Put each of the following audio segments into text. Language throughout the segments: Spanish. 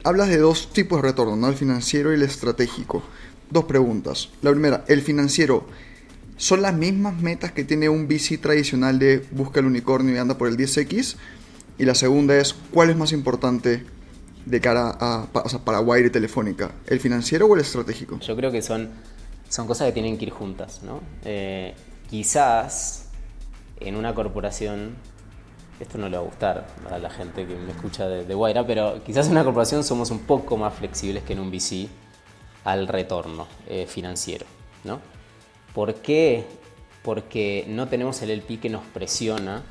Hablas de dos tipos de retorno, ¿no? El financiero y el estratégico. Dos preguntas. La primera, ¿el financiero son las mismas metas que tiene un VC tradicional de busca el unicornio y anda por el 10X? Y la segunda es, ¿cuál es más importante de cara o sea, para Wire y Telefónica? ¿El financiero o el estratégico? Yo creo que son cosas que tienen que ir juntas, ¿no? Quizás en una corporación, esto no le va a gustar a la gente que me escucha de Guaira, pero quizás en una corporación somos un poco más flexibles que en un VC al retorno financiero, ¿no? ¿Por qué? Porque no tenemos el LP que nos presiona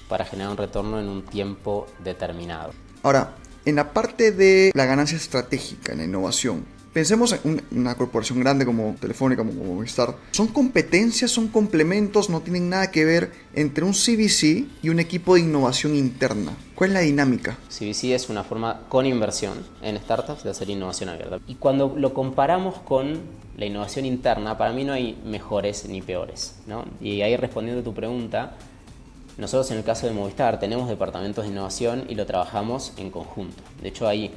para generar un retorno en un tiempo determinado. Ahora, en la parte de la ganancia estratégica en la innovación, pensemos en una corporación grande como Telefónica, como Movistar. ¿Son competencias, son complementos, no tienen nada que ver entre un CVC y un equipo de innovación interna? ¿Cuál es la dinámica? CVC es una forma con inversión en startups de hacer innovación abierta. Y cuando lo comparamos con la innovación interna, para mí no hay mejores ni peores, ¿no? Y ahí respondiendo a tu pregunta, nosotros en el caso de Movistar tenemos departamentos de innovación y lo trabajamos en conjunto. De hecho hay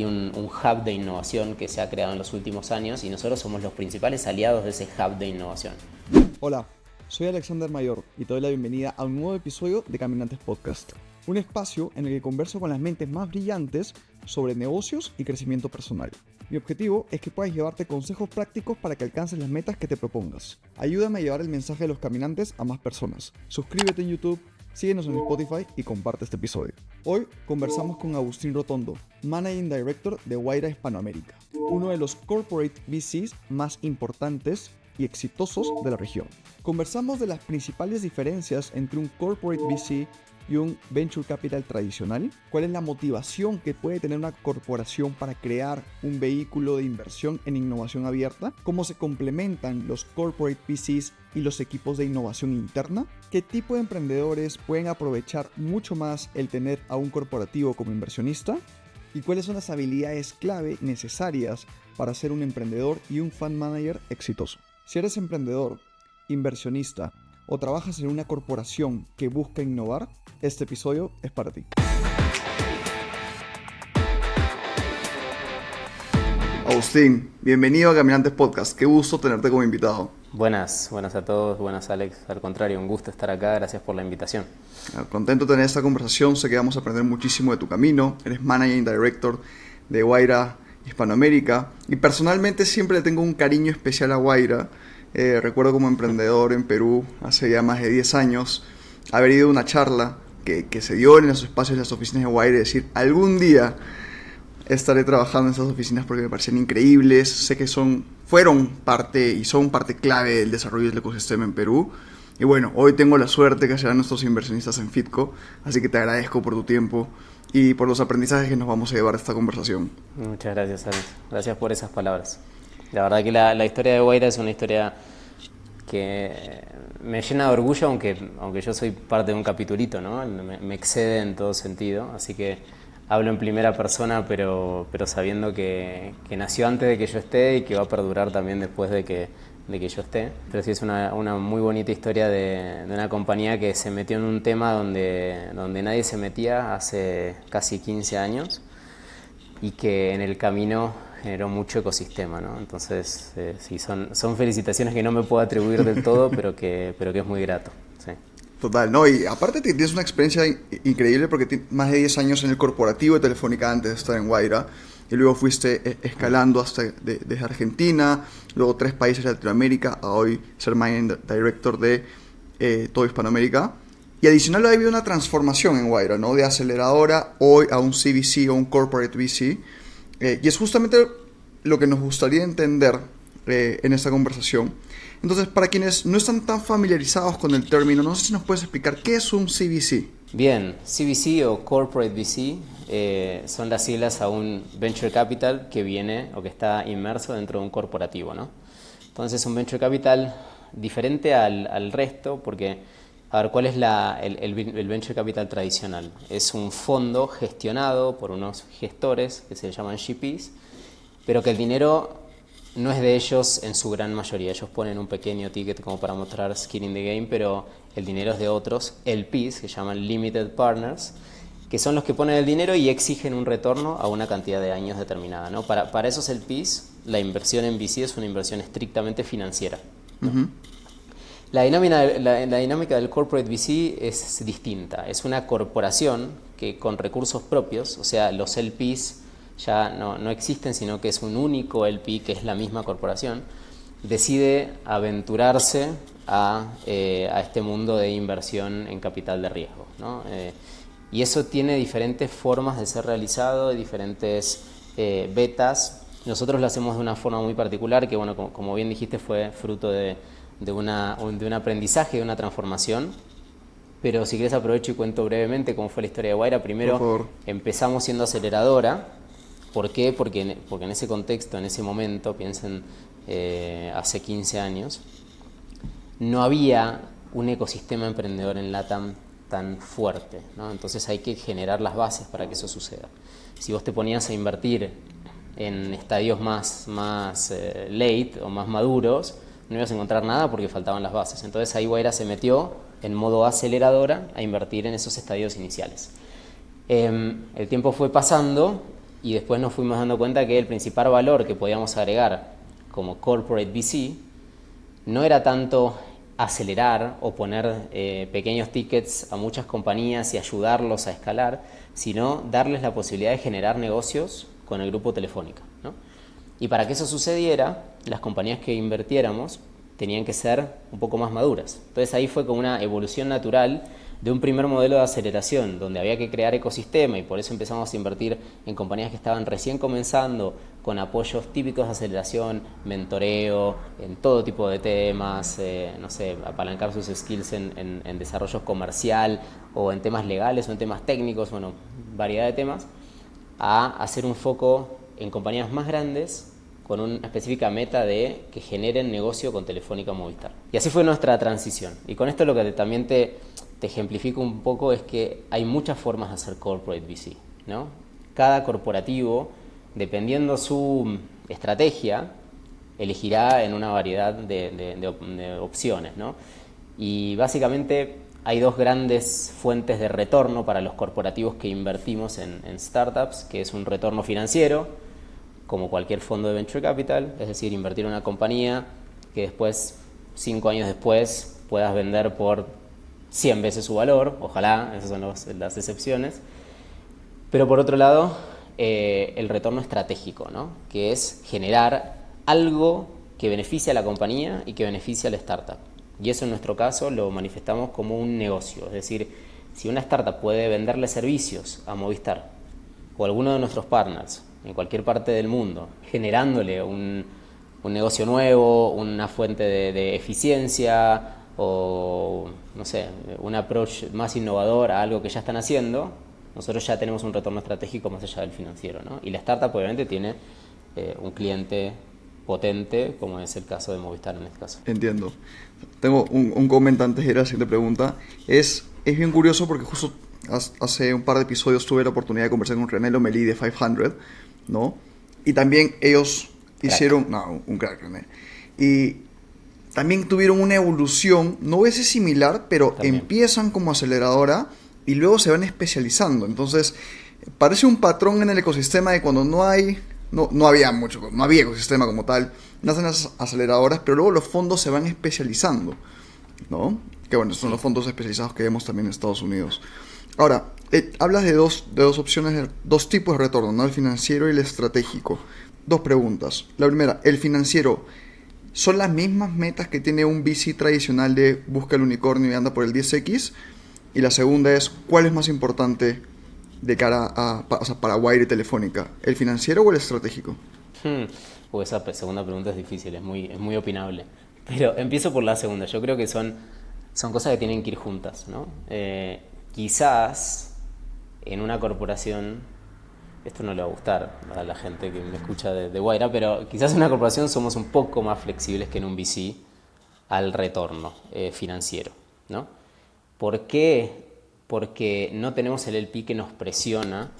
un hub de innovación que se ha creado en los últimos años y nosotros somos los principales aliados de ese hub de innovación. Hola, soy Alexander Mayor y te doy la bienvenida a un nuevo episodio de Caminantes Podcast. Un espacio en el que converso con las mentes más brillantes sobre negocios y crecimiento personal. Mi objetivo es que puedas llevarte consejos prácticos para que alcances las metas que te propongas. Ayúdame a llevar el mensaje de los caminantes a más personas. Suscríbete en YouTube, síguenos en Spotify y comparte este episodio. Hoy conversamos con Agustín Rotondo, Managing Director de Wayra Hispanoamérica, uno de los corporate VCs más importantes y exitosos de la región. Conversamos de las principales diferencias entre un corporate VC y un venture capital tradicional, cuál es la motivación que puede tener una corporación para crear un vehículo de inversión en innovación abierta, cómo se complementan los corporate VCs y los equipos de innovación interna, qué tipo de emprendedores pueden aprovechar mucho más el tener a un corporativo como inversionista y cuáles son las habilidades clave necesarias para ser un emprendedor y un fund manager exitoso. Si eres emprendedor, inversionista o trabajas en una corporación que busca innovar, este episodio es para ti. Agustín, bienvenido a Caminantes Podcast. Qué gusto tenerte como invitado. Buenas a todos, buenas Alex. Al contrario, un gusto estar acá, gracias por la invitación. Contento de tener esta conversación, sé que vamos a aprender muchísimo de tu camino. Eres Managing Director de Wayra Hispanoamérica y personalmente siempre le tengo un cariño especial a Wayra. Recuerdo como emprendedor en Perú hace ya más de 10 años haber ido a una charla que se dio en los espacios de las oficinas de Wayra y decir, algún día estaré trabajando en esas oficinas porque me parecían increíbles. Sé que fueron parte y son parte clave del desarrollo del ecosistema en Perú. Y bueno, hoy tengo la suerte que serán nuestros inversionistas en Fitco, así que te agradezco por tu tiempo y por los aprendizajes que nos vamos a llevar a esta conversación. Muchas gracias, Alex. Gracias por esas palabras. La verdad que la historia de Wayra es una historia que me llena de orgullo, aunque yo soy parte de un capitulito, ¿no? Me excede en todo sentido, así que hablo en primera persona, pero sabiendo que nació antes de que yo esté y que va a perdurar también después de que yo esté. Pero sí es una muy bonita historia de una compañía que se metió en un tema donde nadie se metía hace casi 15 años y que en el camino generó mucho ecosistema, ¿no? Entonces, sí, son felicitaciones que no me puedo atribuir del todo, pero que es muy grato. Sí. Total, ¿no? Y aparte tienes una experiencia increíble porque tienes más de 10 años en el corporativo de Telefónica antes de estar en Wayra y luego fuiste escalando hasta desde Argentina, luego 3 países de Latinoamérica, a hoy ser Managing Director de todo Hispanoamérica. Y adicional ha habido una transformación en Wayra, ¿no? De aceleradora hoy a un CVC o un Corporate VC. Y es justamente lo que nos gustaría entender en esta conversación. Entonces, para quienes no están tan familiarizados con el término, no sé si nos puedes explicar qué es un CVC. Bien, CVC o Corporate VC son las siglas a un Venture Capital que viene o que está inmerso dentro de un corporativo, ¿no? Entonces, un Venture Capital diferente al resto porque, a ver, ¿cuál es el Venture Capital tradicional? Es un fondo gestionado por unos gestores que se llaman GPs, pero que el dinero no es de ellos en su gran mayoría. Ellos ponen un pequeño ticket como para mostrar skin in the game, pero el dinero es de otros LPs, que se llaman Limited Partners, que son los que ponen el dinero y exigen un retorno a una cantidad de años determinada, ¿no? Para esos LPs, la inversión en VC es una inversión estrictamente financiera, ¿no? Ujú. La dinámica del corporate VC es distinta. Es una corporación que con recursos propios, o sea, los LPs ya no existen, sino que es un único LP, que es la misma corporación, decide aventurarse a este mundo de inversión en capital de riesgo, ¿no? Y eso tiene diferentes formas de ser realizado, diferentes betas. Nosotros lo hacemos de una forma muy particular, que bueno, como bien dijiste, fue fruto de un aprendizaje, de una transformación. Pero si querés aprovecho y cuento brevemente cómo fue la historia de Wayra. Primero empezamos siendo aceleradora. ¿Por qué? Porque en ese contexto, en ese momento, piensen hace 15 años, no había un ecosistema emprendedor en LATAM tan fuerte, ¿no? Entonces hay que generar las bases para que eso suceda. Si vos te ponías a invertir en estadios más late o más maduros, no ibas a encontrar nada porque faltaban las bases. Entonces ahí Wayra se metió en modo aceleradora a invertir en esos estadios iniciales. El tiempo fue pasando y después nos fuimos dando cuenta que el principal valor que podíamos agregar como corporate VC no era tanto acelerar o poner pequeños tickets a muchas compañías y ayudarlos a escalar, sino darles la posibilidad de generar negocios con el grupo Telefónica, ¿no? Y para que eso sucediera, las compañías que invirtiéramos tenían que ser un poco más maduras. Entonces ahí fue como una evolución natural de un primer modelo de aceleración, donde había que crear ecosistema, y por eso empezamos a invertir en compañías que estaban recién comenzando, con apoyos típicos de aceleración, mentoreo, en todo tipo de temas, no sé, apalancar sus skills en desarrollo comercial, o en temas legales, o en temas técnicos, bueno, variedad de temas, a hacer un foco en compañías más grandes, con una específica meta de que generen negocio con Telefónica Movistar. Y así fue nuestra transición. Y con esto lo que también te ejemplifico un poco es que hay muchas formas de hacer corporate VC, ¿no? Cada corporativo, dependiendo su estrategia, elegirá en una variedad de opciones, ¿no? Y básicamente hay dos grandes fuentes de retorno para los corporativos que invertimos en startups, que es un retorno financiero, como cualquier fondo de venture capital, es decir, invertir en una compañía que después, 5 años después, puedas vender por 100 veces su valor, ojalá, esas son las excepciones. Pero por otro lado, el retorno estratégico, ¿no? Que es generar algo que beneficie a la compañía y que beneficie a la startup. Y eso en nuestro caso lo manifestamos como un negocio, es decir, si una startup puede venderle servicios a Movistar o a alguno de nuestros partners en cualquier parte del mundo, generándole un negocio nuevo, una fuente de eficiencia o, no sé, un approach más innovador a algo que ya están haciendo, nosotros ya tenemos un retorno estratégico más allá del financiero, ¿no? Y la startup obviamente tiene un cliente potente, como es el caso de Movistar en este caso. Entiendo. Tengo un comentario antes de ir a la siguiente pregunta. Es bien curioso porque justo hace un par de episodios tuve la oportunidad de conversar con René Lomelí de 500, ¿no? Y también ellos hicieron... No, un crack, René. Y también tuvieron una evolución, no es similar, pero también empiezan como aceleradora y luego se van especializando. Entonces, parece un patrón en el ecosistema de cuando no había ecosistema como tal, nacen las aceleradoras, pero luego los fondos se van especializando, ¿no? Que bueno, son los fondos especializados que vemos también en Estados Unidos. Ahora, hablas de dos opciones, dos tipos de retorno, ¿no? El financiero y el estratégico. Dos preguntas. La primera, el financiero, ¿son las mismas metas que tiene un VC tradicional de busca el unicornio y anda por el 10X? Y la segunda es, ¿cuál es más importante de cara para Wayra y Telefónica? ¿El financiero o el estratégico? Esa segunda pregunta es difícil, es muy opinable. Pero empiezo por la segunda. Yo creo que son cosas que tienen que ir juntas, ¿no? Quizás en una corporación, esto no le va a gustar a la gente que me escucha de Wayra, pero quizás en una corporación somos un poco más flexibles que en un VC al retorno financiero, ¿no? ¿Por qué? Porque no tenemos el LP que nos presiona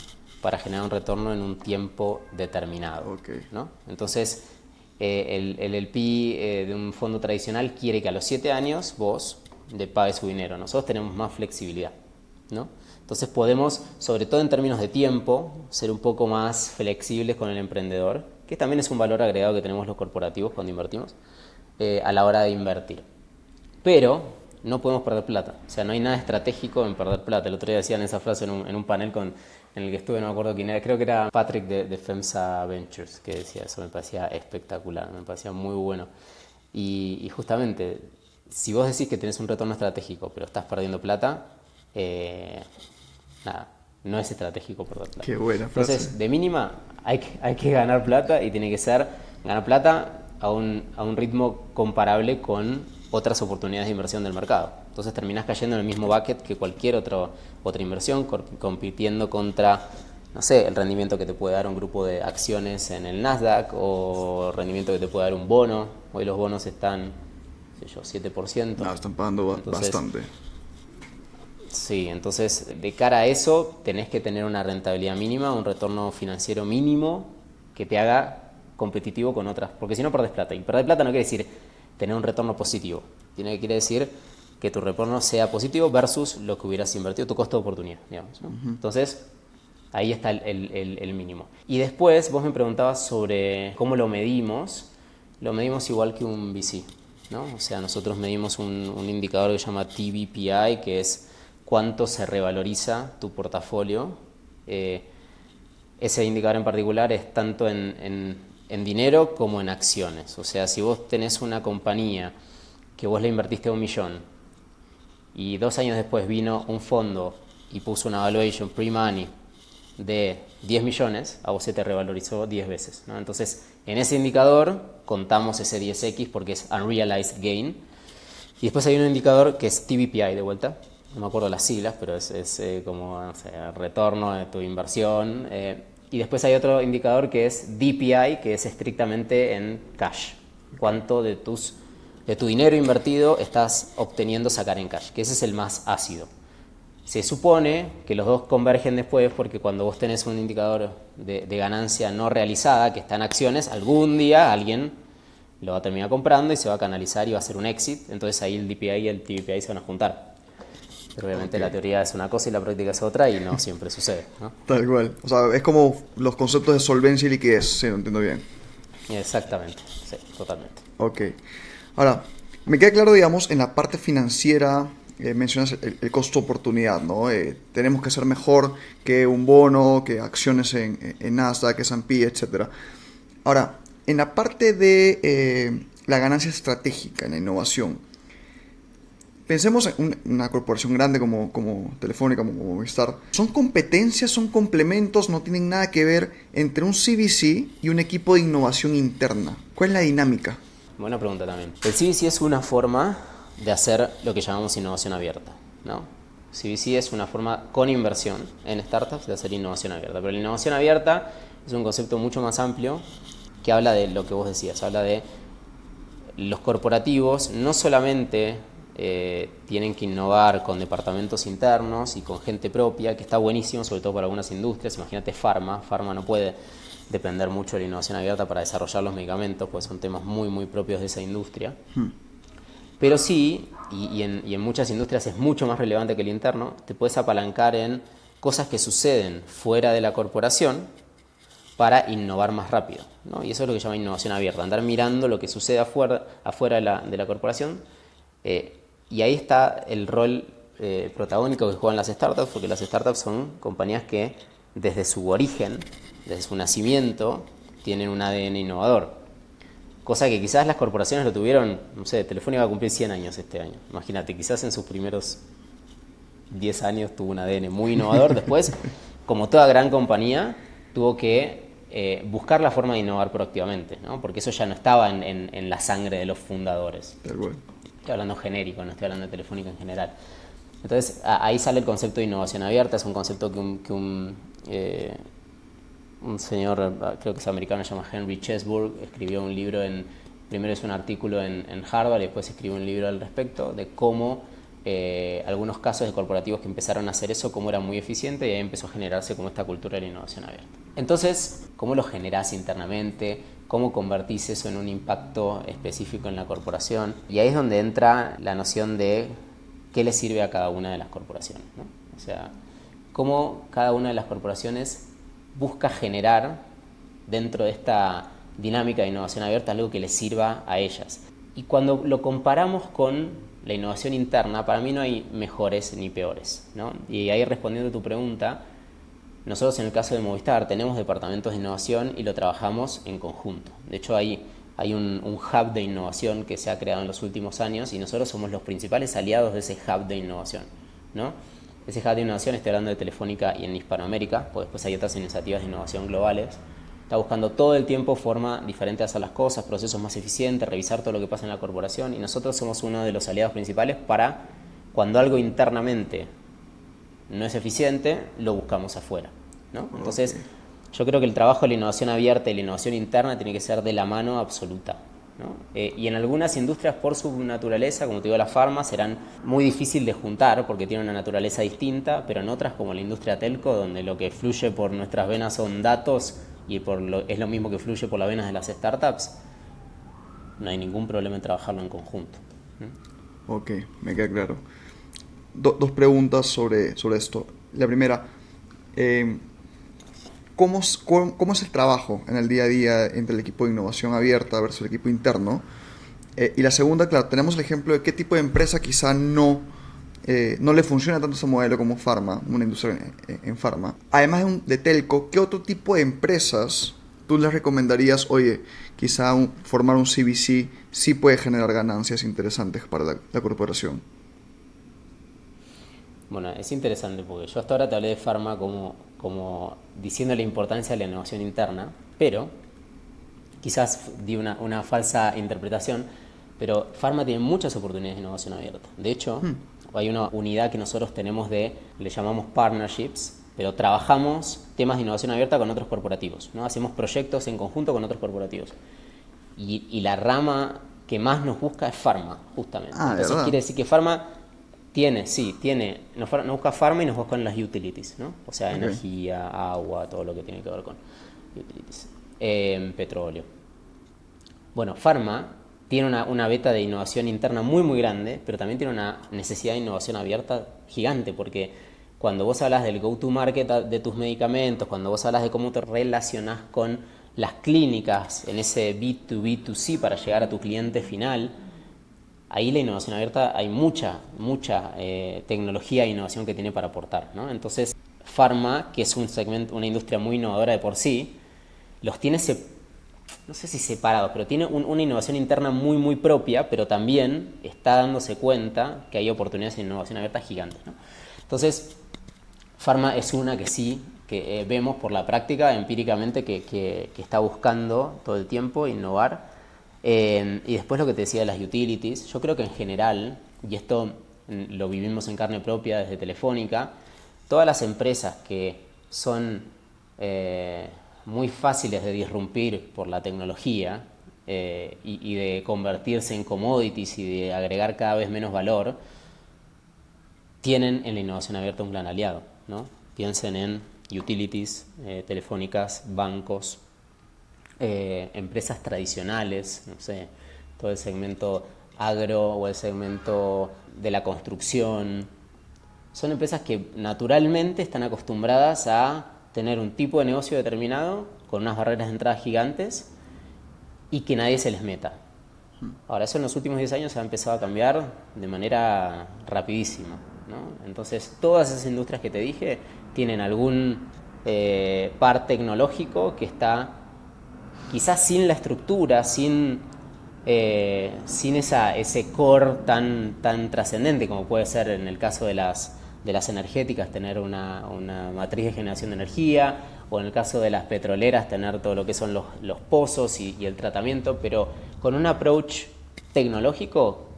para generar un retorno en un tiempo determinado, ¿no? Entonces, el LP de un fondo tradicional quiere que a los 7 años vos le pagues su dinero. Nosotros tenemos más flexibilidad, ¿no? Entonces podemos, sobre todo en términos de tiempo, ser un poco más flexibles con el emprendedor, que también es un valor agregado que tenemos los corporativos cuando invertimos, a la hora de invertir. Pero no podemos perder plata. O sea, no hay nada estratégico en perder plata. El otro día decían esa frase en un panel en el que estuve, no me acuerdo quién era, creo que era Patrick de FEMSA Ventures, que decía eso. Me parecía espectacular, me parecía muy bueno. Y justamente, si vos decís que tenés un retorno estratégico, pero estás perdiendo plata, nada, no es estratégico perder plata. Qué buena frase. Entonces, de mínima, hay que ganar plata, y tiene que ser ganar plata a un ritmo comparable con otras oportunidades de inversión del mercado. Entonces terminás cayendo en el mismo bucket que cualquier otra inversión, compitiendo contra, no sé, el rendimiento que te puede dar un grupo de acciones en el Nasdaq, o el rendimiento que te puede dar un bono. Hoy los bonos están, qué sé yo, 7%. No, están pagando bastante. Sí, entonces de cara a eso tenés que tener una rentabilidad mínima, un retorno financiero mínimo que te haga competitivo con otras, porque si no perdés plata. Y perder plata no quiere decir tener un retorno positivo, quiere decir que tu retorno sea positivo versus lo que hubieras invertido, tu costo de oportunidad, digamos, ¿no? Entonces ahí está el mínimo. Y después vos me preguntabas sobre cómo lo medimos. Lo medimos igual que un VC, ¿no? O sea, nosotros medimos un indicador que se llama TVPI, que es cuánto se revaloriza tu portafolio. Ese indicador en particular es tanto en dinero como en acciones. O sea, si vos tenés una compañía que vos le invertiste 1 millón y 2 años después vino un fondo y puso una valuation pre-money de 10 millones, a vos se te revalorizó 10 veces, ¿no? Entonces, en ese indicador contamos ese 10x porque es Unrealized Gain. Y después hay un indicador que es TVPI de vuelta, no me acuerdo las siglas, pero es como, no sé, retorno de tu inversión. Y después hay otro indicador que es DPI, que es estrictamente en cash. Cuánto de tu dinero invertido estás obteniendo sacar en cash, que ese es el más ácido. Se supone que los dos convergen después, porque cuando vos tenés un indicador de ganancia no realizada, que está en acciones, algún día alguien lo va a terminar comprando y se va a canalizar y va a ser un exit. Entonces ahí el DPI y el TVPI se van a juntar. Pero obviamente la teoría es una cosa y la práctica es otra, y no siempre sucede, ¿no? Tal cual. O sea, es como los conceptos de solvencia y liquidez, si lo entiendo bien. Exactamente, sí, totalmente. Ok. Ahora, me queda claro, digamos, en la parte financiera, mencionas el costo-oportunidad, ¿no? Tenemos que ser mejor que un bono, que acciones en Nasdaq, S&P, etc. Ahora, en la parte de la ganancia estratégica, en la innovación, pensemos en una corporación grande como Telefónica, como Movistar. ¿Son competencias, son complementos, no tienen nada que ver entre un CVC y un equipo de innovación interna? ¿Cuál es la dinámica? Buena pregunta también. El CVC es una forma de hacer lo que llamamos innovación abierta, ¿no? CVC es una forma con inversión en startups de hacer innovación abierta. Pero la innovación abierta es un concepto mucho más amplio que habla de lo que vos decías. Habla de los corporativos no solamente tienen que innovar con departamentos internos y con gente propia, que está buenísimo, sobre todo para algunas industrias. Imagínate Pharma no puede depender mucho de la innovación abierta para desarrollar los medicamentos, pues son temas muy, muy propios de esa industria. Pero sí, y en muchas industrias es mucho más relevante que el interno, te puedes apalancar en cosas que suceden fuera de la corporación para innovar más rápido, ¿no? Y eso es lo que se llama innovación abierta, andar mirando lo que sucede afuera de la corporación. Y ahí está el rol protagónico que juegan las startups, porque las startups son compañías que desde su origen, desde su nacimiento, tienen un ADN innovador. Cosa que quizás las corporaciones lo tuvieron, no sé, Telefónica va a cumplir 100 años este año. Imagínate, quizás en sus primeros 10 años tuvo un ADN muy innovador. Después, como toda gran compañía, tuvo que buscar la forma de innovar proactivamente, ¿no? Porque eso ya no estaba en la sangre de los fundadores. Tal cual. Estoy hablando genérico, no estoy hablando de Telefónica en general. Entonces, ahí sale el concepto de innovación abierta. Es un concepto que un señor, creo que es americano, se llama Henry Chesburg, escribió un libro primero es un artículo en Harvard y después escribió un libro al respecto de cómo algunos casos de corporativos que empezaron a hacer eso, cómo era muy eficiente, y ahí empezó a generarse como esta cultura de la innovación abierta. Entonces, ¿cómo lo generás internamente? ¿Cómo convertís eso en un impacto específico en la corporación? Y ahí es donde entra la noción de qué le sirve a cada una de las corporaciones, ¿no? O sea, cómo cada una de las corporaciones busca generar dentro de esta dinámica de innovación abierta algo que les sirva a ellas. Y cuando lo comparamos con la innovación interna, para mí no hay mejores ni peores, ¿no? Y ahí, respondiendo a tu pregunta, nosotros en el caso de Movistar tenemos departamentos de innovación y lo trabajamos en conjunto. De hecho, hay un hub de innovación que se ha creado en los últimos años y nosotros somos los principales aliados de ese hub de innovación, ¿no? Ese hub de innovación, estoy hablando de Telefónica y en Hispanoamérica, pues después hay otras iniciativas de innovación globales. Está buscando todo el tiempo forma diferente de hacer las cosas, procesos más eficientes, revisar todo lo que pasa en la corporación, y nosotros somos uno de los aliados principales para cuando algo internamente no es eficiente, lo buscamos afuera, ¿no? Entonces, yo creo que el trabajo de la innovación abierta y la innovación interna tiene que ser de la mano absoluta, ¿no? Y en algunas industrias, por su naturaleza, como te digo, las farmas serán muy difícil de juntar porque tienen una naturaleza distinta, pero en otras, como la industria telco, donde lo que fluye por nuestras venas son datos y es lo mismo que fluye por las venas de las startups, no hay ningún problema en trabajarlo en conjunto. Ok, me queda claro. Dos preguntas sobre esto. La primera, ¿cómo es el trabajo en el día a día entre el equipo de innovación abierta versus el equipo interno? Y la segunda, claro, tenemos el ejemplo de qué tipo de empresa quizá no le funciona tanto ese modelo como Pharma, una industria en Pharma. Además de telco, ¿qué otro tipo de empresas tú les recomendarías? Oye, quizá formar un CVC sí puede generar ganancias interesantes para la corporación. Bueno, es interesante porque yo hasta ahora te hablé de Pharma como diciendo la importancia de la innovación interna, pero quizás di una falsa interpretación, pero Pharma tiene muchas oportunidades de innovación abierta. De hecho, hay una unidad que nosotros tenemos le llamamos partnerships, pero trabajamos temas de innovación abierta con otros corporativos, ¿no? Hacemos proyectos en conjunto con otros corporativos. Y la rama que más nos busca es Pharma, justamente. Entonces quiere decir que Pharma nos busca Pharma y nos buscan las utilities, ¿no? O sea, energía, agua, todo lo que tiene que ver con utilities. Petróleo. Bueno, Pharma tiene una beta de innovación interna muy muy grande, pero también tiene una necesidad de innovación abierta gigante, porque cuando vos hablas del go-to-market de tus medicamentos, cuando vos hablas de cómo te relacionás con las clínicas en ese B2B2C para llegar a tu cliente final, ahí la innovación abierta hay mucha tecnología e innovación que tiene para aportar, ¿no? Entonces, Pharma, que es un segmento, una industria muy innovadora de por sí, los tiene, no sé si separados, pero tiene una innovación interna muy muy propia, pero también está dándose cuenta que hay oportunidades de innovación abierta gigantes, ¿no? Entonces, Pharma es una que sí, que vemos por la práctica, empíricamente, que está buscando todo el tiempo innovar. Y después lo que te decía de las utilities, yo creo que en general, y esto lo vivimos en carne propia desde Telefónica, todas las empresas que son muy fáciles de disrumpir por la tecnología y de convertirse en commodities y de agregar cada vez menos valor, tienen en la innovación abierta un gran aliado, ¿no? Piensen en utilities, telefónicas, bancos, empresas tradicionales, no sé, todo el segmento agro o el segmento de la construcción. Son empresas que naturalmente están acostumbradas a tener un tipo de negocio determinado con unas barreras de entrada gigantes y que nadie se les meta. Ahora, eso en los últimos 10 años ha empezado a cambiar de manera rapidísima, ¿no? Entonces, todas esas industrias que te dije tienen algún par tecnológico que está quizás sin la estructura, sin ese core tan trascendente como puede ser en el caso de las energéticas, tener una matriz de generación de energía, o en el caso de las petroleras tener todo lo que son los pozos y el tratamiento, pero con un approach tecnológico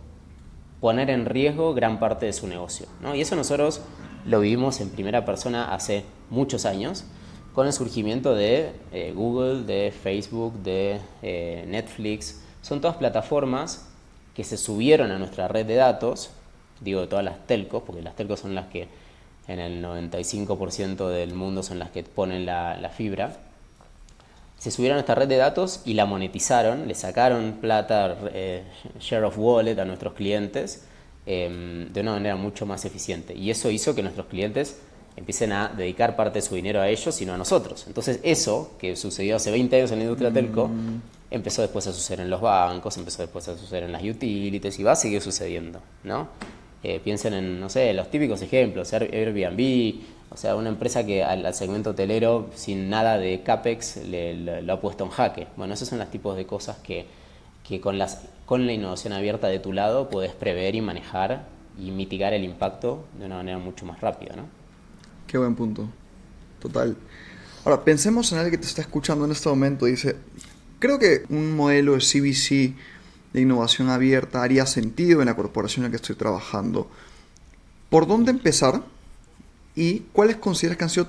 poner en riesgo gran parte de su negocio, ¿no? Y eso nosotros lo vivimos en primera persona hace muchos años con el surgimiento de Google, de Facebook, de Netflix. Son todas plataformas que se subieron a nuestra red de datos, digo de todas las telcos, porque las telcos son las que en el 95% del mundo son las que ponen la fibra. Se subieron a esta red de datos y la monetizaron, le sacaron plata, share of wallet a nuestros clientes de una manera mucho más eficiente. Y eso hizo que nuestros clientes empiecen a dedicar parte de su dinero a ellos y no a nosotros. Entonces eso, que sucedió hace 20 años en la industria telco, empezó después a suceder en los bancos, empezó después a suceder en las utilities y va a seguir sucediendo, ¿no? Piensen en, no sé, los típicos ejemplos, Airbnb, o sea, una empresa que al segmento hotelero sin nada de CAPEX lo ha puesto en jaque. Bueno, esos son los tipos de cosas que con la innovación abierta de tu lado puedes prever y manejar y mitigar el impacto de una manera mucho más rápida, ¿no? Qué buen punto. Total. Ahora, pensemos en alguien que te está escuchando en este momento y dice, creo que un modelo de CVC de innovación abierta haría sentido en la corporación en la que estoy trabajando. ¿Por dónde empezar? ¿Y cuáles consideras que han sido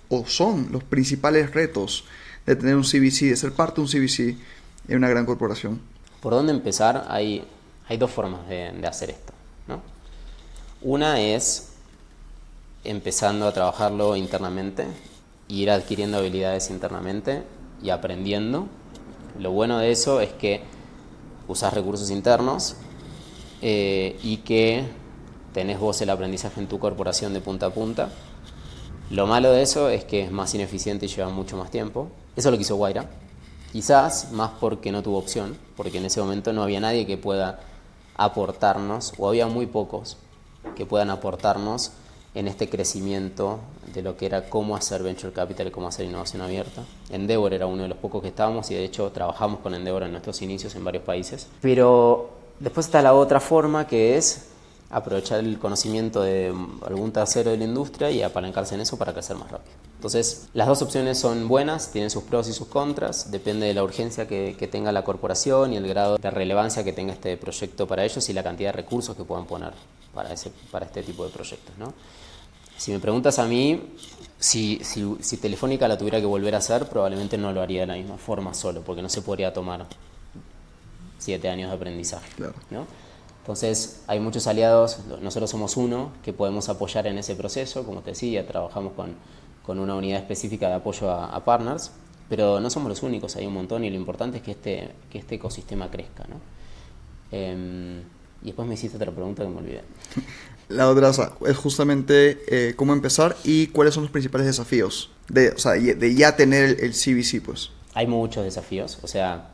o son los principales retos de tener un CVC, de ser parte de un CVC en una gran corporación? ¿Por dónde empezar? Hay dos formas de hacer esto, ¿no? Una es empezando a trabajarlo internamente, ir adquiriendo habilidades internamente y aprendiendo. Lo bueno de eso es que usás recursos internos y que tenés vos el aprendizaje en tu corporación de punta a punta. Lo malo de eso es que es más ineficiente y lleva mucho más tiempo. Eso es lo que hizo Guaira. Quizás más porque no tuvo opción, porque en ese momento no había nadie que pueda aportarnos, o había muy pocos que puedan aportarnos en este crecimiento de lo que era cómo hacer venture capital y cómo hacer innovación abierta. Endeavor era uno de los pocos que estábamos y de hecho trabajamos con Endeavor en nuestros inicios en varios países. Pero después está la otra forma, que es aprovechar el conocimiento de algún tercero de la industria y apalancarse en eso para crecer más rápido. Entonces, las dos opciones son buenas, tienen sus pros y sus contras, depende de la urgencia que tenga la corporación y el grado de relevancia que tenga este proyecto para ellos y la cantidad de recursos que puedan poner para este tipo de proyectos, ¿no? Si me preguntas a mí, si Telefónica la tuviera que volver a hacer, probablemente no lo haría de la misma forma solo, porque no se podría tomar 7 años de aprendizaje, Claro. ¿no? Entonces, hay muchos aliados, nosotros somos uno, que podemos apoyar en ese proceso. Como te decía, trabajamos con una unidad específica de apoyo a partners, pero no somos los únicos, hay un montón y lo importante es que este ecosistema crezca, ¿no? Y después me hiciste otra pregunta que me olvidé. La otra es justamente cómo empezar y cuáles son los principales desafíos de ya tener el CVC, pues. Hay muchos desafíos, o sea,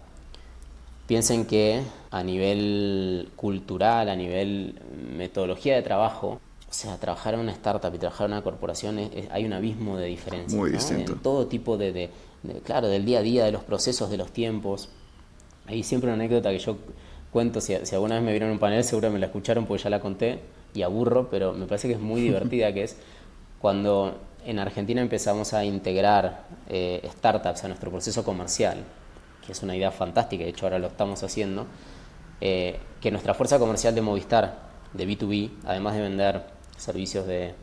piensen que a nivel cultural, a nivel metodología de trabajo, o sea, trabajar en una startup y trabajar en una corporación hay un abismo de diferencia. Muy ¿no? distinto. En todo tipo claro, del día a día, de los procesos, de los tiempos. Hay siempre una anécdota que yo cuento, si alguna vez me vieron en un panel seguro me la escucharon porque ya la conté y aburro, pero me parece que es muy divertida, que es cuando en Argentina empezamos a integrar startups a nuestro proceso comercial, que es una idea fantástica, de hecho ahora lo estamos haciendo, que nuestra fuerza comercial de Movistar, de B2B, además de vender servicios de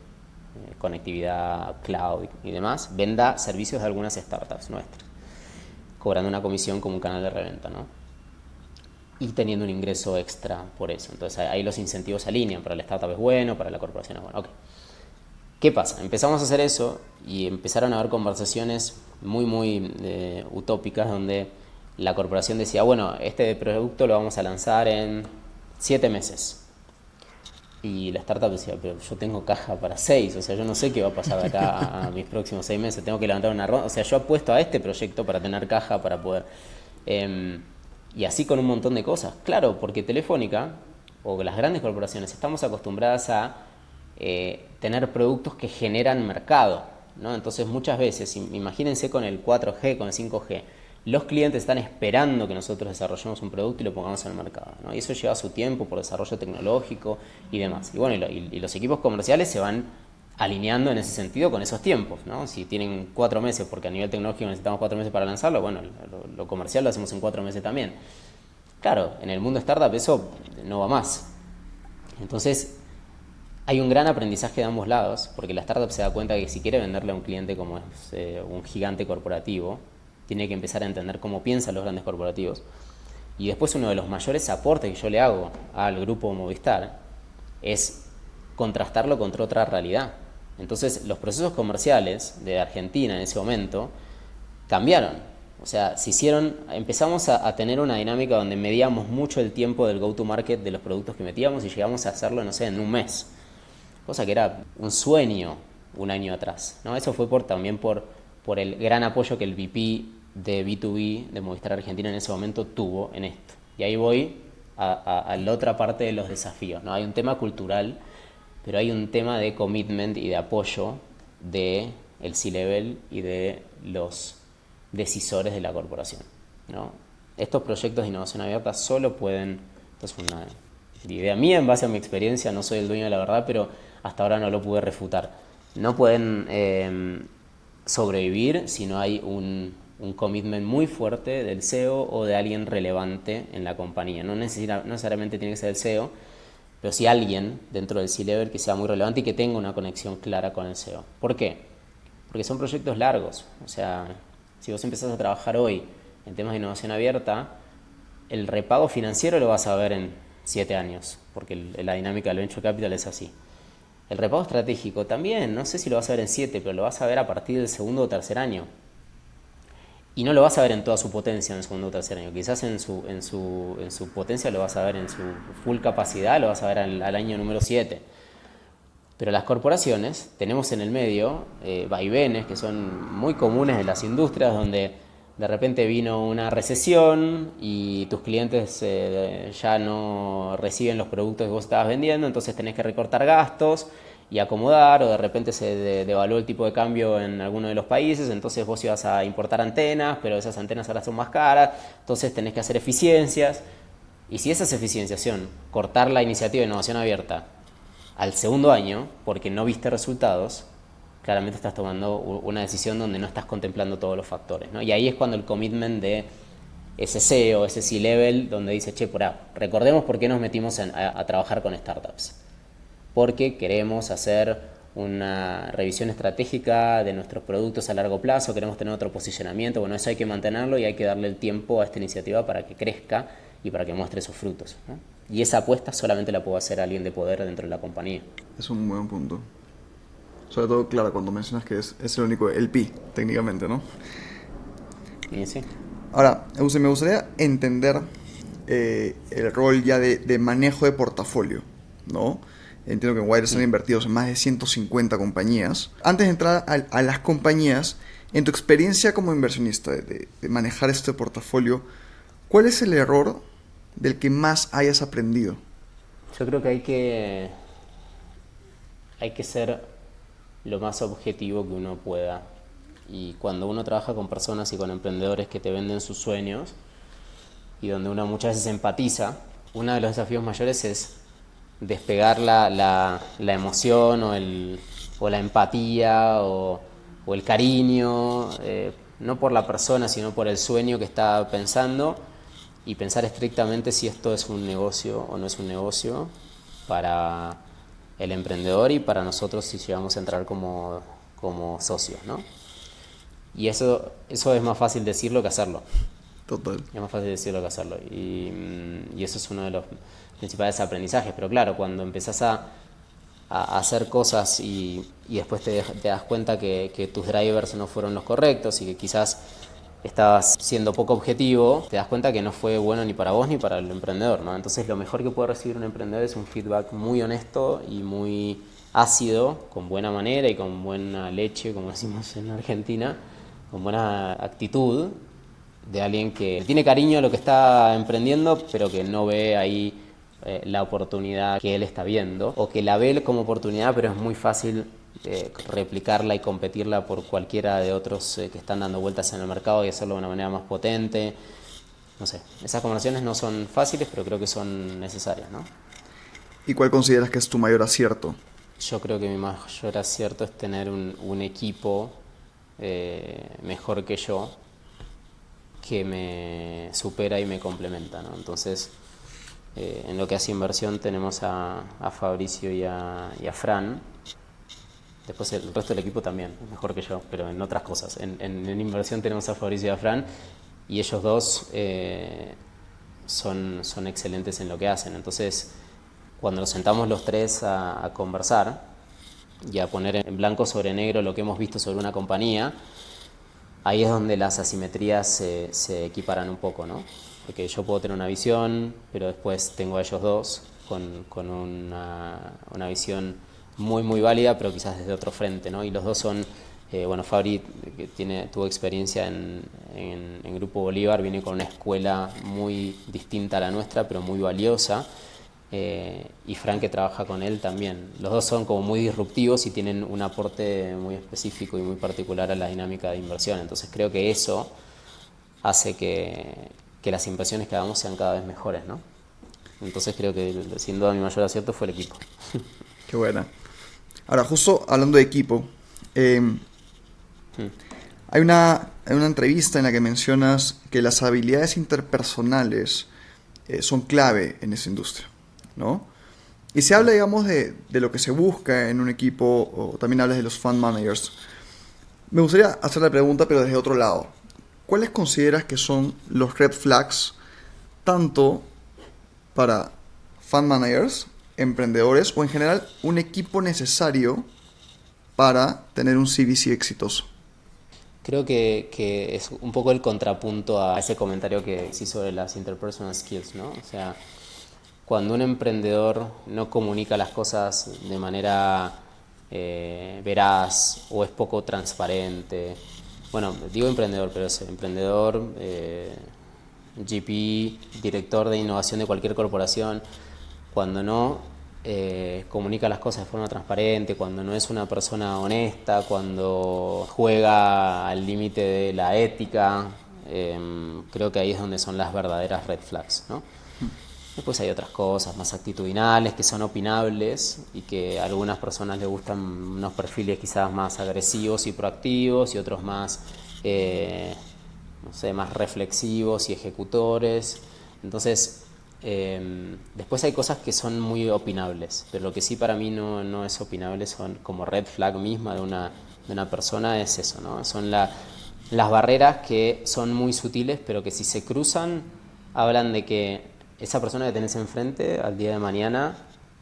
conectividad, cloud y demás, venda servicios de algunas startups nuestras, cobrando una comisión como un canal de reventa, ¿no? Y teniendo un ingreso extra por eso. Entonces ahí los incentivos se alinean, para la startup es bueno, para la corporación es bueno. Okay. ¿Qué pasa? Empezamos a hacer eso y empezaron a haber conversaciones muy utópicas donde la corporación decía, bueno, este producto lo vamos a lanzar en 7 meses. Y la startup decía, pero yo tengo caja para 6, o sea, yo no sé qué va a pasar de acá a mis próximos 6 meses, tengo que levantar una ronda, o sea, yo apuesto a este proyecto para tener caja, para poder... y así con un montón de cosas. Claro, porque Telefónica, o las grandes corporaciones, estamos acostumbradas a tener productos que generan mercado, ¿no? Entonces muchas veces, imagínense con el 4G, con el 5G, los clientes están esperando que nosotros desarrollemos un producto y lo pongamos en el mercado, ¿no? Y eso lleva su tiempo por desarrollo tecnológico y demás. Y bueno, y los equipos comerciales se van alineando en ese sentido con esos tiempos, ¿no? Si tienen 4 meses, porque a nivel tecnológico necesitamos 4 meses para lanzarlo, bueno, lo comercial lo hacemos en 4 meses también. Claro, en el mundo startup eso no va más. Entonces, hay un gran aprendizaje de ambos lados, porque la startup se da cuenta que si quiere venderle a un cliente como es un gigante corporativo, tiene que empezar a entender cómo piensan los grandes corporativos. Y después uno de los mayores aportes que yo le hago al grupo Movistar es contrastarlo contra otra realidad. Entonces, los procesos comerciales de Argentina en ese momento cambiaron. O sea, empezamos a tener una dinámica donde medíamos mucho el tiempo del go-to-market de los productos que metíamos y llegamos a hacerlo, no sé, en un mes. Cosa que era un sueño un año atrás, ¿no? Eso fue también por el gran apoyo que el VP de B2B de Movistar Argentina en ese momento tuvo en esto. Y ahí voy a la otra parte de los desafíos, ¿no? Hay un tema cultural, pero hay un tema de commitment y de apoyo de el C-Level y de los decisores de la corporación, ¿no? Estos proyectos de innovación abierta solo pueden, esto es una idea mía en base a mi experiencia, no soy el dueño de la verdad, pero hasta ahora no lo pude refutar. No pueden sobrevivir si no hay un commitment muy fuerte del CEO o de alguien relevante en la compañía. No necesariamente tiene que ser el CEO, pero sí alguien dentro del C-Level que sea muy relevante y que tenga una conexión clara con el CEO. ¿Por qué? Porque son proyectos largos. O sea, si vos empezás a trabajar hoy en temas de innovación abierta, el repago financiero lo vas a ver en 7 años, porque la dinámica del Venture Capital es así. El repago estratégico también, no sé si lo vas a ver en 7, pero lo vas a ver a partir del segundo o tercer año. Y no lo vas a ver en toda su potencia en el segundo o tercer año. Quizás en su potencia lo vas a ver en su full capacidad, lo vas a ver al año número 7. Pero las corporaciones, tenemos en el medio vaivenes que son muy comunes en las industrias, donde de repente vino una recesión y tus clientes ya no reciben los productos que vos estabas vendiendo, entonces tenés que recortar gastos y acomodar, o de repente se devaluó el tipo de cambio en alguno de los países, entonces vos ibas a importar antenas, pero esas antenas ahora son más caras, entonces tenés que hacer eficiencias. Y si esas eficiencias son cortar la iniciativa de innovación abierta al segundo año, porque no viste resultados, claramente estás tomando una decisión donde no estás contemplando todos los factores, ¿no? Y ahí es cuando el commitment de ese CEO, ese C-Level, donde dice, che, recordemos por qué nos metimos a trabajar con startups. Porque queremos hacer una revisión estratégica de nuestros productos a largo plazo, queremos tener otro posicionamiento, bueno, eso hay que mantenerlo y hay que darle el tiempo a esta iniciativa para que crezca y para que muestre sus frutos, ¿no? Y esa apuesta solamente la puede hacer alguien de poder dentro de la compañía. Es un buen punto. Sobre todo, claro, cuando mencionas que es el único LP, técnicamente, ¿no? Y sí. Ahora, me gustaría entender el rol ya de manejo de portafolio, ¿no? Entiendo que en Wire están invertidos en más de 150 compañías. Antes de entrar a las compañías, en tu experiencia como inversionista de manejar este portafolio, ¿cuál es el error del que más hayas aprendido? Yo creo que hay que ser lo más objetivo que uno pueda. Y cuando uno trabaja con personas y con emprendedores que te venden sus sueños y donde uno muchas veces empatiza, uno de los desafíos mayores es despegar la emoción o la empatía o el cariño, no por la persona, sino por el sueño que está pensando, y pensar estrictamente si esto es un negocio o no es un negocio para el emprendedor y para nosotros si llegamos a entrar como socios, ¿no? Y eso es más fácil decirlo que hacerlo. Total. Es más fácil decirlo que hacerlo. Y eso es uno de los principales aprendizajes. Pero claro, cuando empezás a hacer cosas y después te das cuenta que tus drivers no fueron los correctos y que quizás estabas siendo poco objetivo, te das cuenta que no fue bueno ni para vos ni para el emprendedor, ¿no? Entonces lo mejor que puede recibir un emprendedor es un feedback muy honesto y muy ácido, con buena manera y con buena leche, como decimos en Argentina, con buena actitud, de alguien que tiene cariño a lo que está emprendiendo, pero que no ve ahí la oportunidad que él está viendo, o que la ve como oportunidad, pero es muy fácil replicarla y competirla por cualquiera de otros que están dando vueltas en el mercado y hacerlo de una manera más potente. No sé, esas conversaciones no son fáciles, pero creo que son necesarias, ¿no? ¿Y cuál consideras que es tu mayor acierto? Yo creo que mi mayor acierto es tener un equipo mejor que yo, que me supera y me complementa, ¿no? Entonces, en lo que hace inversión tenemos a Fabricio y a Fran. Después el resto del equipo también, mejor que yo, pero en otras cosas. En inversión tenemos a Fabricio y a Fran, y ellos dos son excelentes en lo que hacen. Entonces, cuando nos sentamos los tres a conversar y a poner en blanco sobre negro lo que hemos visto sobre una compañía, ahí es donde las asimetrías se equiparan un poco, ¿no? Porque yo puedo tener una visión, pero después tengo a ellos dos con una visión muy, muy válida, pero quizás desde otro frente, ¿no? Y los dos son, bueno, Fabri, que tuvo experiencia en Grupo Bolívar, viene con una escuela muy distinta a la nuestra, pero muy valiosa. Y Frank, que trabaja con él también. Los dos son como muy disruptivos y tienen un aporte muy específico y muy particular a la dinámica de inversión. Entonces creo que eso hace que las inversiones que hagamos sean cada vez mejores, ¿no? Entonces creo que sin duda mi mayor acierto fue el equipo. Qué buena. Ahora, justo hablando de equipo, hay una entrevista en la que mencionas que las habilidades interpersonales son clave en esa industria, ¿no? Y se habla, digamos, de lo que se busca en un equipo, o también hablas de los fund managers. Me gustaría hacer la pregunta, pero desde otro lado. ¿Cuáles consideras que son los red flags tanto para fund managers, emprendedores o en general un equipo necesario para tener un CVC exitoso? Creo que es un poco el contrapunto a ese comentario que hice sobre las interpersonal skills, ¿no? O sea, cuando un emprendedor no comunica las cosas de manera veraz o es poco transparente, bueno, digo emprendedor, pero es emprendedor, GP, director de innovación de cualquier corporación, cuando no comunica las cosas de forma transparente, cuando no es una persona honesta, cuando juega al límite de la ética, creo que ahí es donde son las verdaderas red flags, ¿no? Después hay otras cosas más actitudinales que son opinables y que a algunas personas les gustan unos perfiles quizás más agresivos y proactivos y otros más, no sé, más reflexivos y ejecutores. Entonces, después hay cosas que son muy opinables, pero lo que sí para mí no es opinable son como red flag misma de una persona, es eso, ¿no? Son las barreras que son muy sutiles, pero que si se cruzan, hablan de que esa persona que tenés enfrente al día de mañana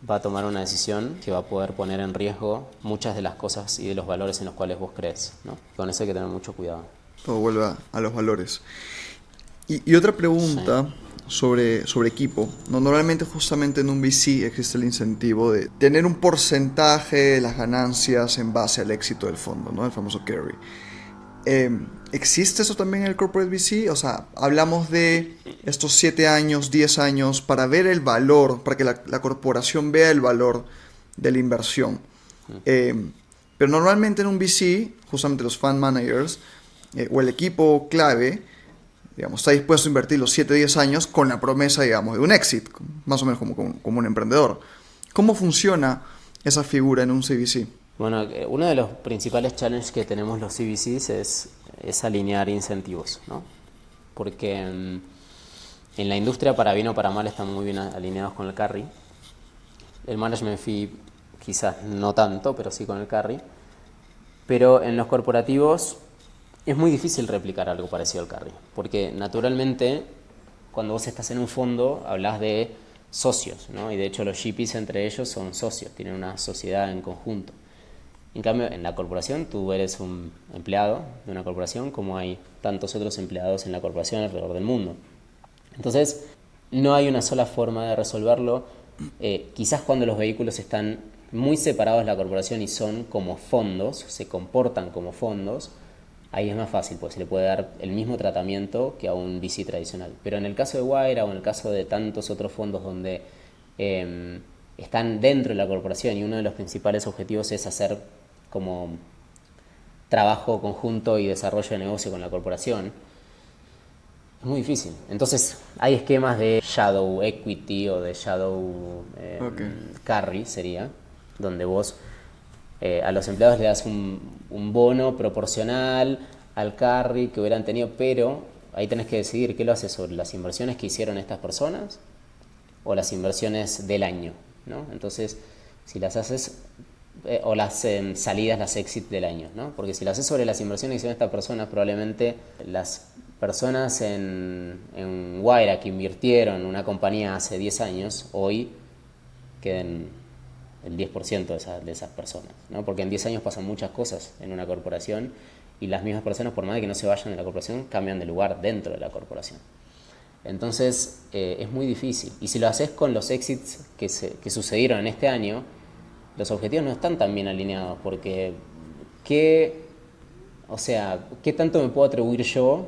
va a tomar una decisión que va a poder poner en riesgo muchas de las cosas y de los valores en los cuales vos crees, ¿no? Con eso hay que tener mucho cuidado. Todo vuelve a los valores. Y otra pregunta sobre equipo. No, normalmente justamente en un VC existe el incentivo de tener un porcentaje de las ganancias en base al éxito del fondo, ¿no? El famoso carry. ¿Existe eso también en el corporate VC? O sea, hablamos de estos 7 años, 10 años para ver el valor, para que la corporación vea el valor de la inversión. Pero normalmente en un VC, justamente los fund managers o el equipo clave, digamos, está dispuesto a invertir los 7, 10 años con la promesa, digamos, de un exit, más o menos como un emprendedor. ¿Cómo funciona esa figura en un CVC? Bueno, uno de los principales challenges que tenemos los CVCs es alinear incentivos, ¿no? Porque en la industria, para bien o para mal, están muy bien alineados con el carry. El management fee quizás no tanto, pero sí con el carry. Pero en los corporativos es muy difícil replicar algo parecido al carry, porque naturalmente cuando vos estás en un fondo hablas de socios, ¿no? Y de hecho los GPs entre ellos son socios, tienen una sociedad en conjunto. En cambio, en la corporación tú eres un empleado de una corporación, como hay tantos otros empleados en la corporación alrededor del mundo. Entonces, no hay una sola forma de resolverlo. Quizás cuando los vehículos están muy separados de la corporación y son como fondos, se comportan como fondos, ahí es más fácil, pues se le puede dar el mismo tratamiento que a un VC tradicional. Pero en el caso de Wayra o en el caso de tantos otros fondos donde están dentro de la corporación y uno de los principales objetivos es hacer como trabajo conjunto y desarrollo de negocio con la corporación, es muy difícil. Entonces hay esquemas de shadow equity o de shadow carry sería, donde vos a los empleados le das un bono proporcional al carry que hubieran tenido, pero ahí tenés que decidir qué lo haces sobre las inversiones que hicieron estas personas o las inversiones del año, ¿no? Entonces, si las haces o las salidas, las exit del año, ¿no? Porque si las haces sobre las inversiones que hicieron estas personas, probablemente las personas en Wayra que invirtieron en una compañía hace 10 años, hoy queden el 10% de esas personas, ¿no? Porque en 10 años pasan muchas cosas en una corporación y las mismas personas, por más de que no se vayan de la corporación, cambian de lugar dentro de la corporación. Entonces es muy difícil. Y si lo haces con los exits que sucedieron en este año, los objetivos no están tan bien alineados, porque o sea, ¿qué tanto me puedo atribuir yo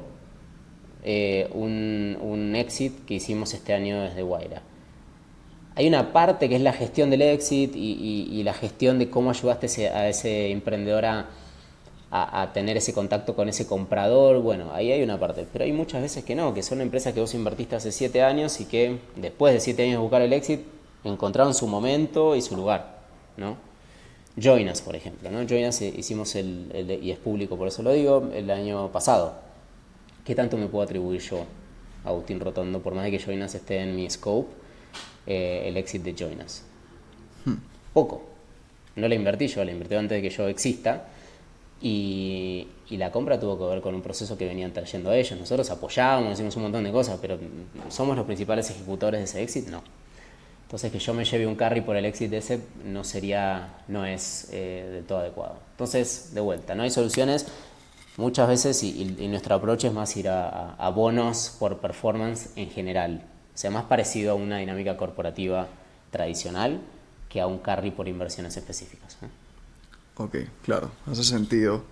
un exit que hicimos este año desde Wayra? Hay una parte que es la gestión del exit y la gestión de cómo ayudaste a ese emprendedor a tener ese contacto con ese comprador. Bueno, ahí hay una parte, pero hay muchas veces que no, que son empresas que vos invertiste hace 7 años y que después de 7 años de buscar el exit encontraron su momento y su lugar, ¿no? Join Us, por ejemplo, ¿no? Join Us hicimos y es público, por eso lo digo, el año pasado. ¿Qué tanto me puedo atribuir yo, Agustín Rotondo, por más de que Join Us esté en mi scope, el exit de Join Us? Poco. No la invertí yo, la invertí antes de que yo exista. Y la compra tuvo que ver con un proceso que venían trayendo a ellos. Nosotros apoyábamos, hicimos un montón de cosas, pero ¿somos los principales ejecutores de ese exit? No. Entonces que yo me lleve un carry por el exit de ese no es del todo adecuado. Entonces, de vuelta, no hay soluciones muchas veces y nuestro approach es más ir a bonos por performance en general. O sea, más parecido a una dinámica corporativa tradicional que a un carry por inversiones específicas, ¿no? Ok, claro, hace sentido.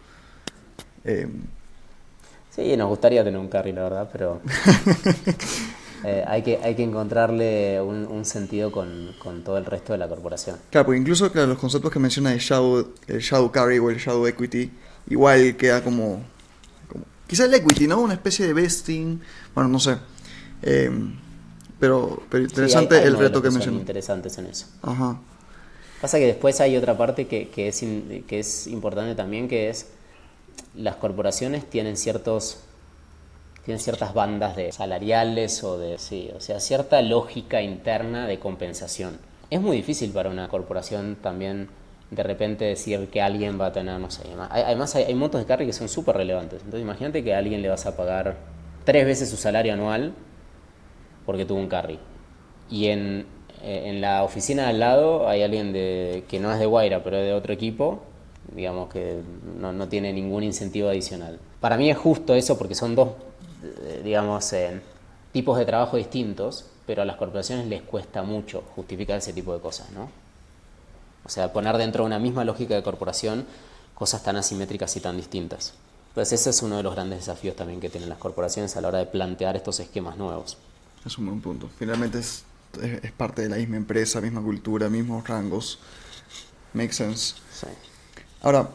Sí, nos gustaría tener un carry, la verdad, pero hay que encontrarle un sentido con todo el resto de la corporación. Claro, porque incluso los conceptos que menciona el shadow carry o el shadow equity, igual queda como quizás el equity, ¿no? Una especie de vesting, bueno, no sé. Pero interesante hay el reto que son mencionó. interesantes en eso. Ajá. Pasa que después hay otra parte que es importante también, que es las corporaciones tienen ciertas bandas de salariales o sea, cierta lógica interna de compensación. Es muy difícil para una corporación también de repente decir que alguien va a tener, no sé, además hay montos de carry que son súper relevantes. Entonces imagínate que a alguien le vas a pagar 3 veces su salario anual porque tuvo un carry. Y en la oficina de al lado hay alguien que no es de Wayra, pero es de otro equipo, digamos que no tiene ningún incentivo adicional. Para mí es justo eso porque son dos, digamos, tipos de trabajo distintos, pero a las corporaciones les cuesta mucho justificar ese tipo de cosas, ¿no? O sea, poner dentro de una misma lógica de corporación cosas tan asimétricas y tan distintas. Entonces ese es uno de los grandes desafíos también que tienen las corporaciones a la hora de plantear estos esquemas nuevos. Es un buen punto. Finalmente es parte de la misma empresa, misma cultura, mismos rangos. Makes sense. Sí. Ahora,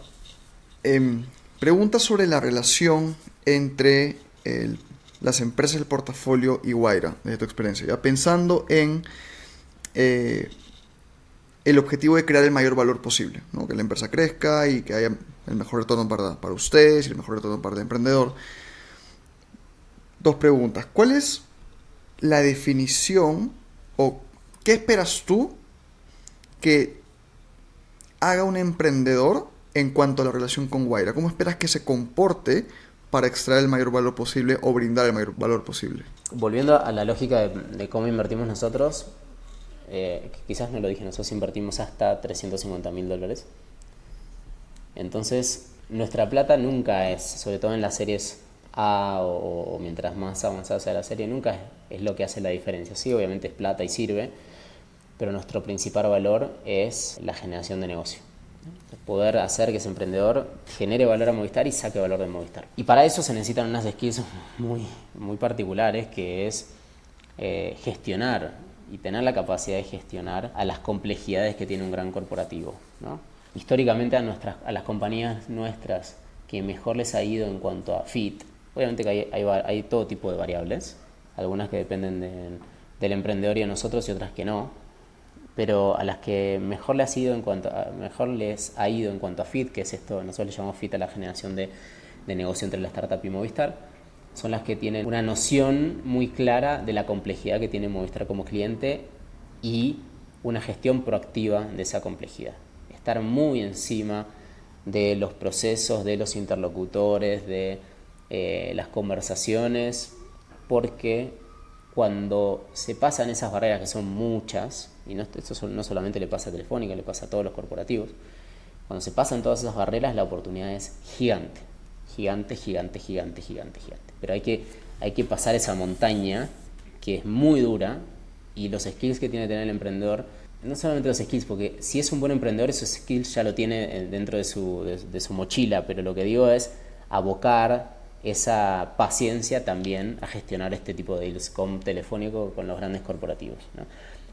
pregunta sobre la relación entre las empresas del portafolio y Wayra, desde tu experiencia. Ya pensando en el objetivo de crear el mayor valor posible, ¿no? Que la empresa crezca y que haya el mejor retorno para ustedes y el mejor retorno para el emprendedor. 2 preguntas. ¿Cuál es la definición o qué esperas tú que haga un emprendedor en cuanto a la relación con Wayra? ¿Cómo esperas que se comporte para extraer el mayor valor posible o brindar el mayor valor posible? Volviendo a la lógica de cómo invertimos nosotros, quizás no lo dije, nosotros invertimos hasta $350,000. Entonces, nuestra plata nunca es, sobre todo en las series A o mientras más avanzada sea la serie, nunca es lo que hace la diferencia. Sí, obviamente es plata y sirve, pero nuestro principal valor es la generación de negocio. Poder hacer que ese emprendedor genere valor a Movistar y saque valor de Movistar. Y para eso se necesitan unas skills muy, muy particulares, que es gestionar y tener la capacidad de gestionar a las complejidades que tiene un gran corporativo, ¿no? Históricamente a las compañías nuestras que mejor les ha ido en cuanto a fit, obviamente que hay todo tipo de variables, algunas que dependen del emprendedor y de nosotros y otras que no, pero a las que mejor les ha ido en cuanto a fit, que es esto, nosotros le llamamos fit a la generación de negocio entre la startup y Movistar, son las que tienen una noción muy clara de la complejidad que tiene Movistar como cliente y una gestión proactiva de esa complejidad. Estar muy encima de los procesos, de los interlocutores, de las conversaciones, porque cuando se pasan esas barreras, que son muchas, y esto no solamente le pasa a Telefónica, le pasa a todos los corporativos, cuando se pasan todas esas barreras, la oportunidad es gigante. Gigante. Pero hay que pasar esa montaña que es muy dura, y los skills que tiene que tener el emprendedor no solamente los skills, porque si es un buen emprendedor, esos skills ya lo tiene dentro de su mochila, pero lo que digo es abocar esa paciencia también a gestionar este tipo de deals con Telefónico, con los grandes corporativos, ¿no?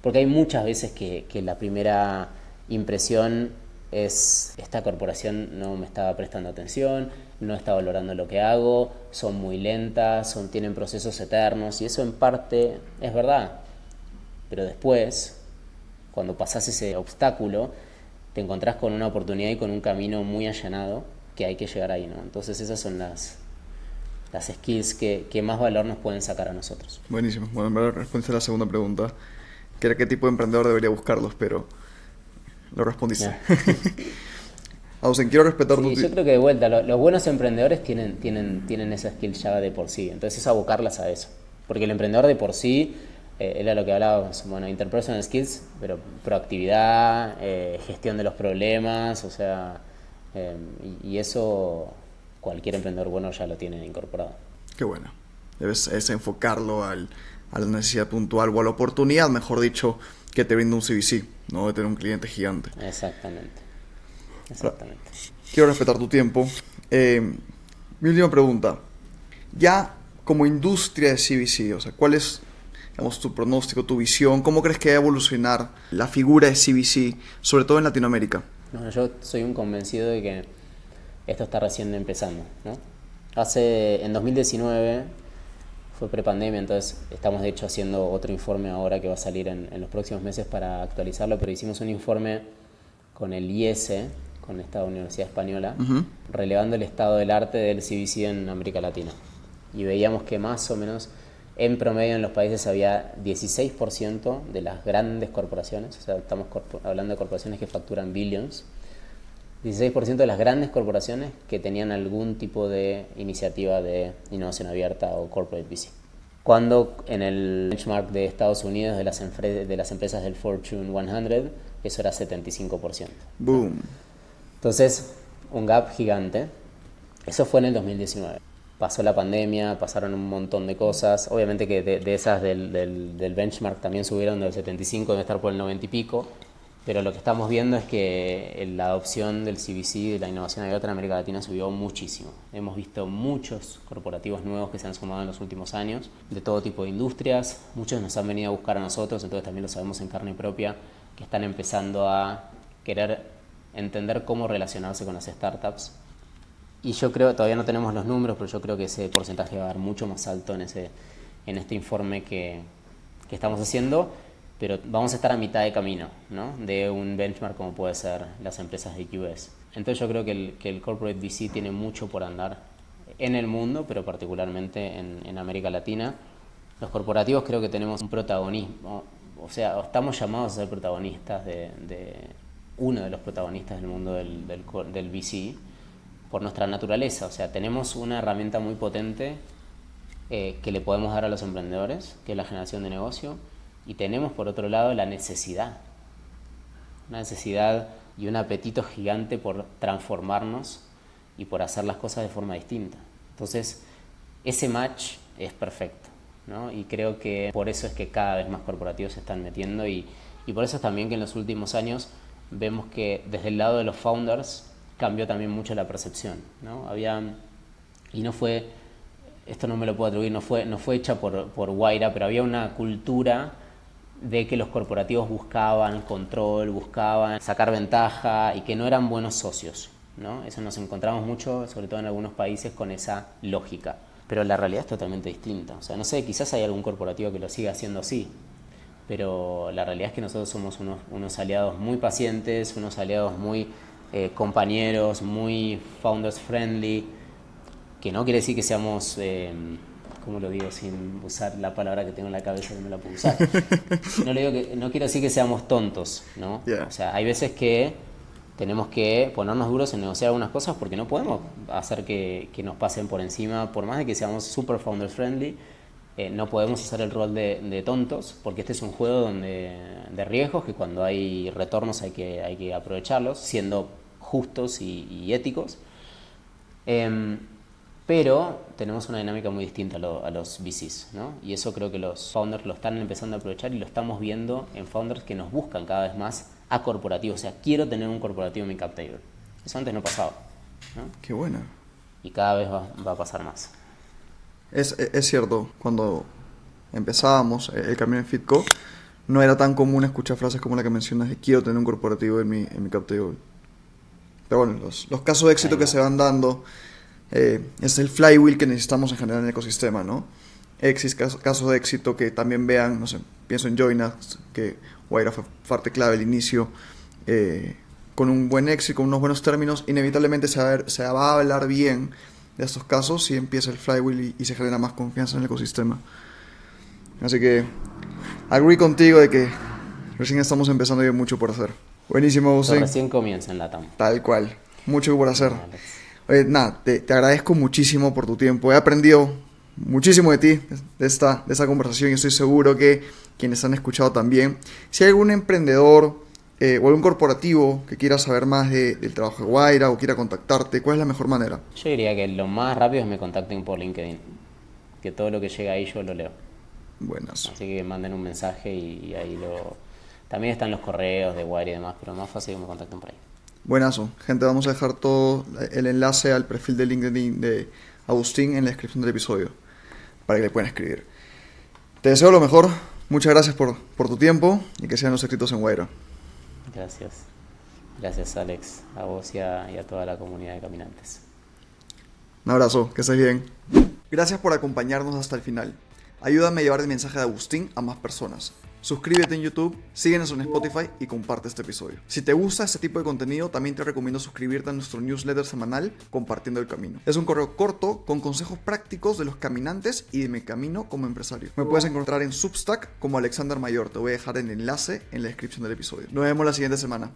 Porque hay muchas veces que la primera impresión es: esta corporación no me estaba prestando atención, no está valorando lo que hago, son muy lentas, tienen procesos eternos, y eso en parte es verdad. Pero después, cuando pasás ese obstáculo, te encontrás con una oportunidad y con un camino muy allanado que hay que llegar ahí, ¿no? Entonces esas son las skills que más valor nos pueden sacar a nosotros. Buenísimo. Bueno, en verdad respondiste a la segunda pregunta, que era qué tipo de emprendedor debería buscarlos, pero lo respondiste. Yeah. Ausen, quiero respetar tu... Yo creo que de vuelta, los buenos emprendedores tienen esa skill ya de por sí, entonces es abocarlas a eso. Porque el emprendedor de por sí, era lo que hablábamos, bueno, interpersonal skills, pero proactividad, gestión de los problemas, o sea, y eso cualquier emprendedor bueno ya lo tiene incorporado. Qué bueno. Es enfocarlo a la necesidad puntual o a la oportunidad, mejor dicho, que te brinda un CVC, no de tener un cliente gigante. Exactamente. Quiero respetar tu tiempo. Mi última pregunta. Ya como industria de CVC, o sea, ¿cuál es, digamos, tu pronóstico, tu visión? ¿Cómo crees que va a evolucionar la figura de CVC, sobre todo en Latinoamérica? Bueno, yo soy un convencido de que esto está recién empezando, ¿no? En 2019, fue prepandemia, entonces estamos de hecho haciendo otro informe ahora que va a salir en los próximos meses para actualizarlo, pero hicimos un informe con el IESE, con esta universidad española, relevando el estado del arte del CVC en América Latina. Y veíamos que más o menos, en promedio en los países había 16% de las grandes corporaciones, o sea, estamos hablando de corporaciones que facturan billions, 16% de las grandes corporaciones que tenían algún tipo de iniciativa de innovación abierta o corporate VC. Cuando en el benchmark de Estados Unidos de las empresas del Fortune 100, eso era 75%. Boom. Entonces, un gap gigante. Eso fue en el 2019. Pasó la pandemia, pasaron un montón de cosas. Obviamente que de esas del benchmark también subieron del 75, debe estar por el 90 y pico. Pero lo que estamos viendo es que la adopción del CVC, de la innovación abierta en América Latina, subió muchísimo. Hemos visto muchos corporativos nuevos que se han sumado en los últimos años, de todo tipo de industrias. Muchos nos han venido a buscar a nosotros, entonces también lo sabemos en carne propia, que están empezando a querer entender cómo relacionarse con las startups. Y yo creo, todavía no tenemos los números, pero yo creo que ese porcentaje va a ser mucho más alto en este informe que estamos haciendo. Pero vamos a estar a mitad de camino, ¿no?, de un benchmark como puede ser las empresas de QS. Entonces yo creo que el corporate VC tiene mucho por andar en el mundo, pero particularmente en América Latina. Los corporativos creo que tenemos un protagonismo, o sea, estamos llamados a ser protagonistas uno de los protagonistas del mundo del VC por nuestra naturaleza. O sea, tenemos una herramienta muy potente que le podemos dar a los emprendedores, que es la generación de negocio. Y tenemos por otro lado la necesidad, una necesidad y un apetito gigante por transformarnos y por hacer las cosas de forma distinta. Entonces, ese match es perfecto, ¿no? Y creo que por eso es que cada vez más corporativos se están metiendo y por eso es también que en los últimos años vemos que desde el lado de los founders cambió también mucho la percepción, ¿no? Esto no me lo puedo atribuir, no fue hecha por Wayra, pero había una cultura de que los corporativos buscaban control, buscaban sacar ventaja y que no eran buenos socios, ¿no? Eso nos encontramos mucho, sobre todo en algunos países, con esa lógica. Pero la realidad es totalmente distinta. O sea, no sé, quizás hay algún corporativo que lo siga haciendo así, pero la realidad es que nosotros somos unos aliados muy pacientes, unos aliados muy compañeros, muy founders friendly, que no quiere decir que seamos... ¿cómo lo digo sin usar la palabra que tengo en la cabeza que no la puedo usar? No quiero decir que seamos tontos, ¿no? Yeah. O sea, hay veces que tenemos que ponernos duros en negociar algunas cosas porque no podemos hacer que nos pasen por encima, por más de que seamos super founder friendly, no podemos hacer el rol de tontos, porque este es un juego de riesgos que cuando hay retornos hay que aprovecharlos, siendo justos y éticos. Pero tenemos una dinámica muy distinta a los VCs, ¿no? Y eso creo que los founders lo están empezando a aprovechar y lo estamos viendo en founders que nos buscan cada vez más a corporativos. O sea, quiero tener un corporativo en mi cap table. Eso antes no pasaba, ¿no? Qué buena. Y cada vez va a pasar más. Es cierto, cuando empezábamos el camino en Fitco, no era tan común escuchar frases como la que mencionas de quiero tener un corporativo en mi cap table. Pero bueno, los casos de éxito que se van dando es el flywheel que necesitamos en general en el ecosistema, ¿no? Casos de éxito que también vean, no sé, pienso en Joinax, que Wayra fue parte clave al inicio, con un buen éxito, con unos buenos términos, inevitablemente se va a hablar bien de estos casos si empieza el flywheel y se genera más confianza en el ecosistema. Así que agree contigo de que recién estamos empezando y hay mucho por hacer. Buenísimo, Agustín. Recién comienza en LATAM. Tal cual, mucho por hacer. Oye, nada, te agradezco muchísimo por tu tiempo. He aprendido muchísimo de ti, de esta conversación, y estoy seguro que quienes han escuchado también. Si hay algún emprendedor o algún corporativo que quiera saber más del trabajo de Wayra o quiera contactarte, ¿cuál es la mejor manera? Yo diría que lo más rápido es me contacten por LinkedIn, que todo lo que llega ahí yo lo leo. Buenas. Así que manden un mensaje y ahí lo... También están los correos de Wayra y demás, pero más fácil que me contacten por ahí. Buenazo. Gente, vamos a dejar todo el enlace al perfil de LinkedIn de Agustín en la descripción del episodio para que le puedan escribir. Te deseo lo mejor. Muchas gracias por tu tiempo y que sean los éxitos en Wayra. Gracias. Gracias, Alex, a vos y a toda la comunidad de caminantes. Un abrazo, que estés bien. Gracias por acompañarnos hasta el final. Ayúdame a llevar el mensaje de Agustín a más personas. Suscríbete en YouTube, síguenos en Spotify y comparte este episodio. Si te gusta este tipo de contenido, también te recomiendo suscribirte a nuestro newsletter semanal Compartiendo el Camino. Es un correo corto con consejos prácticos de los caminantes y de mi camino como empresario. Me puedes encontrar en Substack como Alexander Mayor. Te voy a dejar el enlace en la descripción del episodio. Nos vemos la siguiente semana.